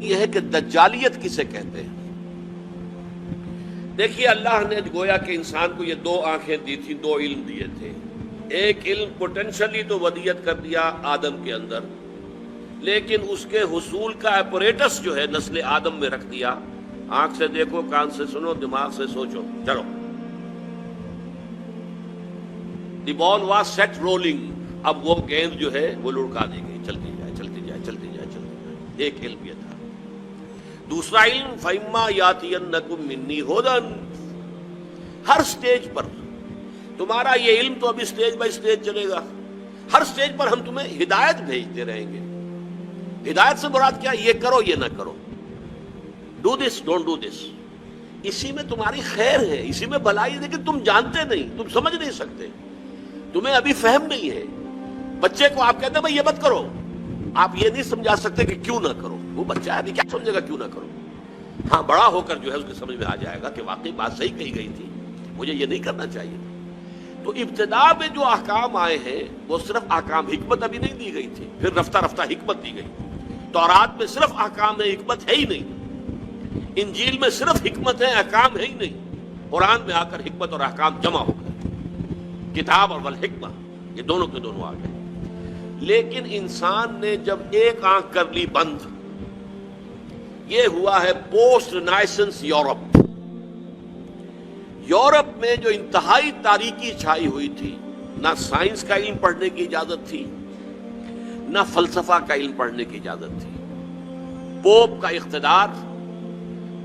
یہ ہے کہ دجالیت کسے کہتے ہیں؟ دیکھیے، اللہ نے گویا کہ انسان کو یہ دو آنکھیں دی تھی، دو علم دیے تھے۔ ایک علم پوٹینشلی تو ودیت کر دیا آدم کے اندر، لیکن اس کے حصول کا اپریٹس جو ہے نسل آدم میں رکھ دیا۔ آنکھ سے دیکھو، کان سے سنو، دماغ سے سوچو، چلو۔ دی بال واز سیٹ رولنگ، اب وہ گیند جو ہے وہ لڑکا دی گئی، چلتی جائے چلتی جائے چلتی جائے چلتی جائے۔ ایک علم یہ تھا۔ دوسرا علم فَإِمَّا يَأْتِيَنَّكُم مِّنِّي هُدًى، ہر سٹیج پر تمہارا یہ علم تو ابھی سٹیج بائی سٹیج چلے گا، ہر سٹیج پر ہم تمہیں ہدایت بھیجتے رہیں گے۔ ہدایت سے مراد کیا؟ یہ کرو، یہ نہ کرو، do this, don't do this. اسی میں تمہاری خیر ہے، اسی میں بھلائی ہے، لیکن تم جانتے نہیں، تم سمجھ نہیں سکتے، تمہیں ابھی فہم نہیں ہے۔ بچے کو آپ کہتے ہیں بھائی یہ مت کرو، آپ یہ نہیں سمجھا سکتے کہ کیوں نہ کرو۔ وہ بچہ ابھی کیا سمجھے گا کیوں نہ کرو؟ ہاں، بڑا ہو کر جو ہے اس کے سمجھ میں آ جائے گا کہ واقعی بات صحیح کہی گئی تھی، مجھے یہ نہیں کرنا چاہیے۔ تو ابتدا میں جو احکام آئے ہیں وہ صرف احکام، حکمت ابھی نہیں دی گئی تھی، پھر رفتہ رفتہ حکمت دی گئی۔ تورات میں صرف احکام ہے، حکمت ہے ہی نہیں۔ انجیل میں صرف حکمت ہے، احکام ہے ہی نہیں۔ قرآن میں آ کر حکمت اور احکام جمع ہو گئے، کتاب اور والحکمہ، یہ دونوں کے دونوں آ گئے۔ لیکن انسان نے جب ایک آنکھ کر لی بند، یہ ہوا ہے پوسٹ رینائسنس یورپ۔ یورپ میں جو انتہائی تاریکی چھائی ہوئی تھی، نہ سائنس کا علم پڑھنے کی اجازت تھی، نہ فلسفہ کا علم پڑھنے کی اجازت تھی۔ پوپ کا اقتدار،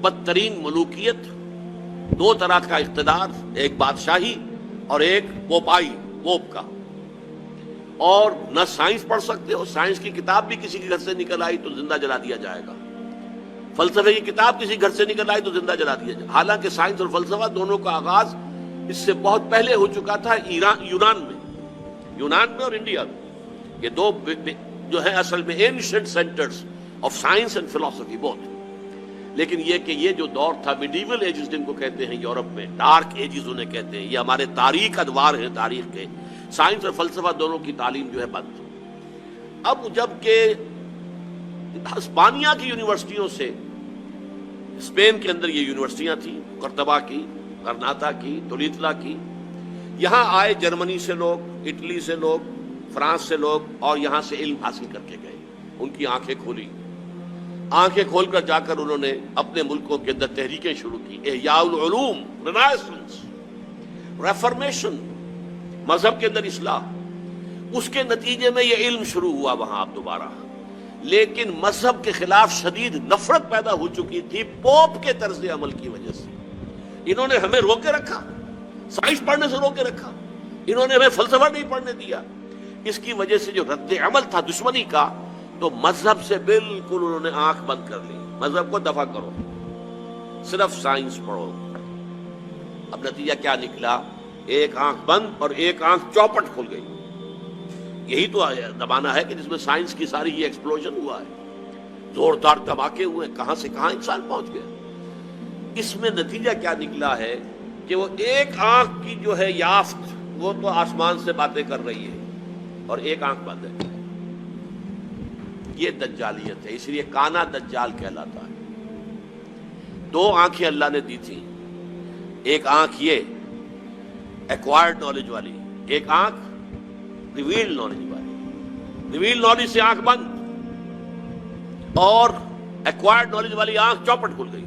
بدترین ملوکیت، دو طرح کا اقتدار، ایک بادشاہی اور ایک پوپائی، پوپ کا۔ اور نہ سائنس پڑھ سکتے ہو، سائنس کی کتاب بھی کسی کے گھر سے نکل آئی تو زندہ جلا دیا جائے گا، فلسفے کی کتاب کسی گھر سے نکل آئی تو زندہ جلا دیا جائے گا۔ حالانکہ سائنس اور فلسفہ دونوں کا آغاز اس سے بہت پہلے ہو چکا تھا یونان میں اور انڈیا میں۔ یہ دو جو ہے اصل میں ancient centres of science and فلسفی بوتھ۔ لیکن یہ کہ یہ جو دور تھا میڈیول ایجز جن کو کہتے ہیں یورپ میں، ڈارک ایجز انہیں کہتے ہیں، یہ ہمارے تاریخ ادوار ہیں تاریخ کے، سائنس اور فلسفہ دونوں کی تعلیم جو ہے بند۔ اب جب کہ ہسپانیہ کی یونیورسٹیوں سے، اسپین کے اندر یہ یونیورسٹیاں تھیں، قرطبہ کی، غرناطہ کی، تولیتلا کی، یہاں آئے جرمنی سے لوگ، اٹلی سے لوگ، فرانس سے لوگ، اور یہاں سے علم حاصل کر کے گئے۔ ان کی آنکھیں کھولی، آنکھیں کھول کر جا کر انہوں نے اپنے ملکوں کے اندر تحریکیں شروع کی، احیاء العلوم، رینائسنس، ریفارمیشن، مذہب کے اندر اصلاح۔ اس کے نتیجے میں یہ علم شروع ہوا وہاں اب دوبارہ۔ لیکن مذہب کے خلاف شدید نفرت پیدا ہو چکی تھی پوپ کے طرز عمل کی وجہ سے۔ انہوں نے ہمیں روکے رکھا، سائنس پڑھنے سے روکے رکھا، انہوں نے ہمیں فلسفہ نہیں پڑھنے دیا۔ اس کی وجہ سے جو رد عمل تھا دشمنی کا، تو مذہب سے بالکل انہوں نے آنکھ بند کر لی۔ مذہب کو دفع کرو، صرف سائنس پڑھو۔ اب نتیجہ کیا نکلا؟ ایک آنکھ بند اور ایک آنکھ چوپٹ کھل گئی۔ یہی تو زمانہ ہے کہ جس میں سائنس کی ساری یہ ایکسپلوژن ہوا ہے، زوردار دھماکے ہوئے، کہاں سے کہاں انسان پہنچ گیا۔ اس میں نتیجہ کیا نکلا ہے کہ وہ ایک آنکھ کی جو ہے یافت، وہ تو آسمان سے باتیں کر رہی ہے اور ایک آنکھ بند ہے۔ یہ دجالیت ہے، اس لیے کانا دجال کہلاتا ہے۔ دو آنکھیں اللہ نے دی تھی، ایک آنکھ یہ ایکوائرڈ نالج والی، ایک آنکھ ریویلڈ نالج والی۔ ریویلڈ نالج سے آنکھ بند اور ایکوائرڈ نالج والی آنکھ چوپٹ کھل گئی۔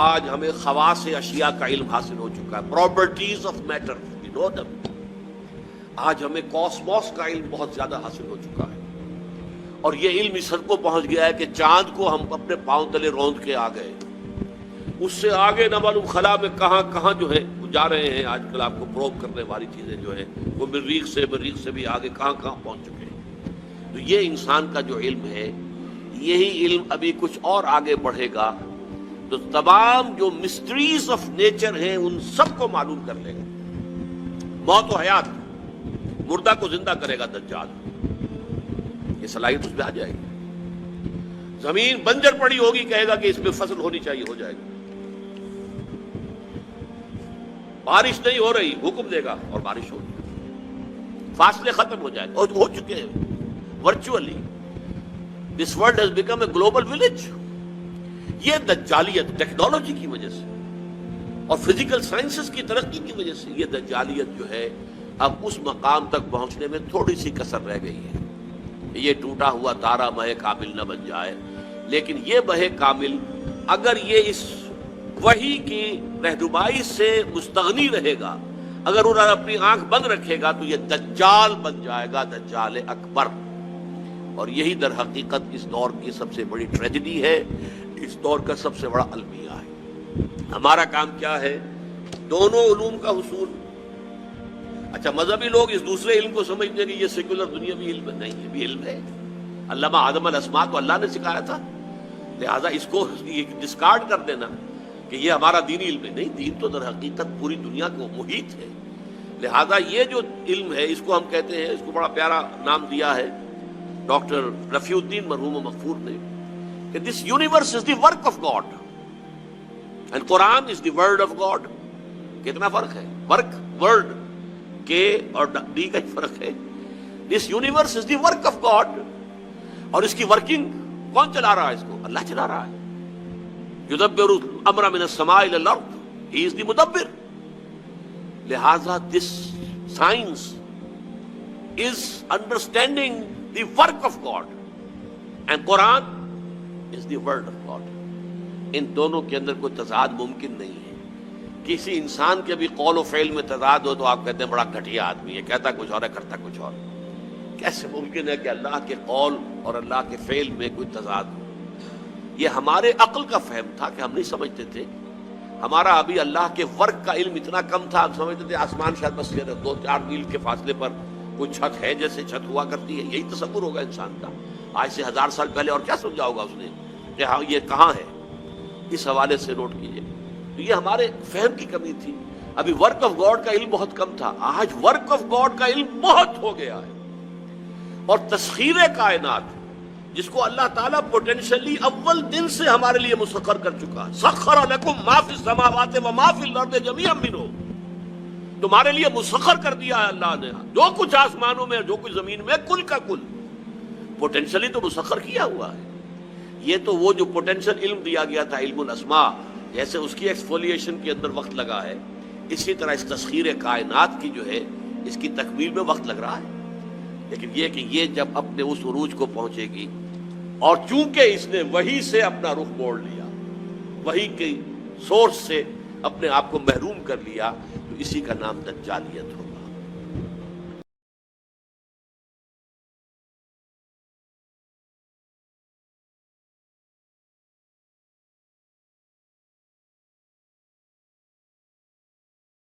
آج ہمیں خواص اشیاء کا علم حاصل ہو چکا ہے، پراپرٹیز آف میٹر، وی نو دم۔ آج ہمیں کاسموس کا علم بہت زیادہ حاصل ہو چکا ہے، اور یہ علم اس حد کو پہنچ گیا ہے کہ چاند کو ہم اپنے پاؤں تلے روند کے آ گئے۔ اس سے آگے نہ معلوم خلا میں کہاں کہاں جو ہے جا رہے ہیں۔ آج کل آپ کو پروب کرنے والی چیزیں جو ہے وہ مریخ سے بھی آگے کہاں کہاں پہنچ چکے ہیں۔ تو یہ انسان کا جو علم ہے، یہی علم ابھی کچھ اور آگے بڑھے گا تو تمام جو مسٹریز آف نیچر ہیں ان سب کو معلوم کر لے گا۔ موت و حیات، مردہ کو زندہ کرے گا دجال، یہ صلاحیت اس پہ آ جائے گی۔ زمین بنجر پڑی ہوگی، کہے گا کہ اس پہ فصل ہونی چاہیے، ہو جائے گی۔ بارش نہیں ہو رہی، حکم دے گا اور بارش ہوگی، فاصلے ختم ہو جائے گا، اور ہو چکے ہیں virtually. This world has become a global village. یہ دجالیت ٹیکنالوجی کی وجہ سے اور فزیکل سائنسز کی ترقی کی وجہ سے یہ دجالیت جو ہے اب اس مقام تک پہنچنے میں تھوڑی سی کسر رہ گئی ہے. یہ ٹوٹا ہوا تارا مہ کامل نہ بن جائے، لیکن یہ مہ کامل اگر یہ اس وحی کی رہنمائی سے مستغنی رہے گا، اگر انہوں نے اپنی آنکھ بند رکھے گا تو یہ دجال بن جائے گا، دجال اکبر. اور یہی در حقیقت اس دور کی سب سے بڑی ٹریجڈی ہے، اس دور کا سب سے بڑا المیہ ہے. ہمارا کام کیا ہے؟ دونوں علوم کا حصول. اچھا، مذہبی لوگ اس دوسرے علم کو سمجھتے ہیں کہ یہ سیکولر دنیاوی علم نہیں، یہ بھی علم ہے. علامہ آدم الاسماء کو اللہ نے سکھایا تھا، لہذا اس کو ڈسکارڈ کر دینا کہ یہ ہمارا دینی علم ہے، نہیں، دین تو در حقیقت پوری دنیا کو محیط ہے. لہذا یہ جو علم ہے اس کو ہم کہتے ہیں، اس کو بڑا پیارا نام دیا ہے ڈاکٹر رفیع الدین مرحوم و مغفور نے کہ this universe is the work of God and Quran is the word of God. کتنا فرق ہے؟ ورک، ورڈ کے اور ڈی کا ہی فرق ہے. This universe is the work of God, اور اس کی ورکنگ کون چلا رہا ہے؟ اس کو اللہ چلا رہا ہے. یدبر الامر من السماء الى الارض، ہی از دی مدبر. لہذا this science is understanding the work of God and Quran is the word of God. ان دونوں کے اندر کوئی تضاد ممکن نہیں ہے. کسی انسان کے بھی قول و فعل میں تضاد ہو تو آپ کہتے ہیں بڑا گھٹیا آدمی ہے، کہتا کچھ اور ہے کرتا کچھ اور. کیسے ممکن ہے کہ اللہ کے قول اور اللہ کے فعل میں کوئی تضاد ہو؟ یہ ہمارے عقل کا فہم تھا کہ ہم نہیں سمجھتے تھے. ہمارا ابھی اللہ کے ورک کا علم اتنا کم تھا، ہم سمجھتے تھے آسمان شاید بس 2-4 میل کے فاصلے پر کوئی چھت ہے، جیسے چھت ہوا کرتی ہے. یہی تصور ہوگا انسان کا. آج سے 1000 سال پہلے اور کیا سمجھا ہوگا اس نے کہ ہاں یہ کہاں ہے؟ اس حوالے سے نوٹ کیجئے. تو یہ ہمارے فہم کی کمی تھی. ابھی ورک آف گاڈ کا علم بہت کم تھا، آج ورک آف گاڈ کا علم بہت ہو گیا ہے. اور تسخیر کائنات جس کو اللہ تعالیٰ پوٹینشلی اول دن سے ہمارے لیے مسخر کر چکا ہے. سخر لکم ما فی السماوات و ما فی الارض جميعا منہ، تمہارے لیے مسخر کر دیا ہے اللہ نے جو کچھ آسمانوں میں جو کچھ زمین میں، کل کا کل پوٹینشلی تو مسخر کیا ہوا ہے. یہ تو وہ جو پوٹینشل علم دیا گیا تھا، علم الاسماء، جیسے اس کی ایکسفولیشن کے اندر وقت لگا ہے، اسی طرح اس تسخیر کائنات کی جو ہے اس کی تکمیل میں وقت لگ رہا ہے. لیکن یہ کہ یہ جب اپنے اس عروج کو پہنچے گی، اور چونکہ اس نے وحی سے اپنا رخ موڑ لیا، وحی کے سورس سے اپنے آپ کو محروم کر لیا، تو اسی کا نام دجالیت ہو.